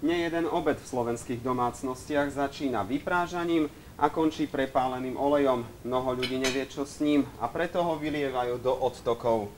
Nejeden obed v slovenských domácnostiach začína vyprážaním a končí prepáleným olejom. Mnoho ľudí nevie, čo s ním a preto ho vylievajú do odtokov.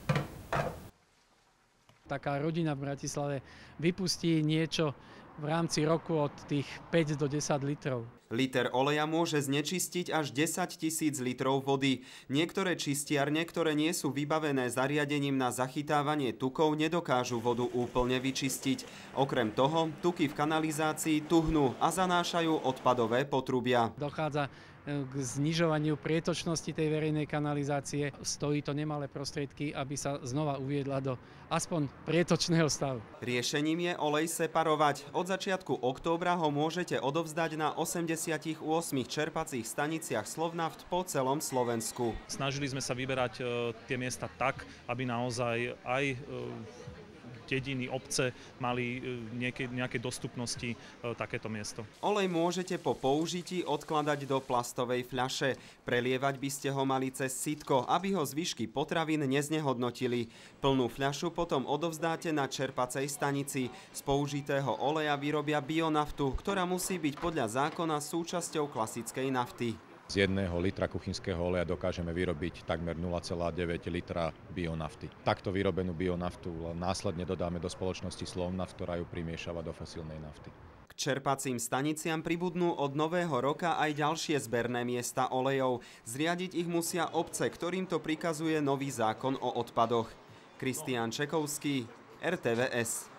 Taká rodina v Bratislave vypustí niečo v rámci roku od tých 5 do 10 litrov. Liter oleja môže znečistiť až 10 000 litrov vody. Niektoré čistiarne, ktoré nie sú vybavené zariadením na zachytávanie tukov, nedokážu vodu úplne vyčistiť. Okrem toho, tuky v kanalizácii tuhnú a zanášajú odpadové potrubia. Dochádza k znižovaniu prietočnosti tej verejnej kanalizácie. Stojí to nemalé prostriedky, aby sa znova uviedla do aspoň prietočného stavu. Riešením je olej separovať. Od začiatku októbra ho môžete odovzdať na 88 čerpacích staniciach Slovnaft po celom Slovensku. Snažili sme sa vyberať tie miesta tak, aby naozaj aj dediny, obce mali nejaké dostupnosti takéto miesto. Olej môžete po použití odkladať do plastovej fľaše. Prelievať by ste ho mali cez sitko, aby ho zvyšky potravín neznehodnotili. Plnú fľašu potom odovzdáte na čerpacej stanici. Z použitého oleja vyrobia bionaftu, ktorá musí byť podľa zákona súčasťou klasickej nafty. Z 1 litra kuchynského oleja dokážeme vyrobiť takmer 0,9 litra bionafty. Takto vyrobenú bionaftu následne dodáme do spoločnosti Slovnaft, ktorá ju primiešava do fosílnej nafty. K čerpacím staniciam pribudnú od nového roka aj ďalšie zberné miesta olejov. Zriadiť ich musia obce, ktorým to prikazuje nový zákon o odpadoch. Kristián Čekovský, RTVS.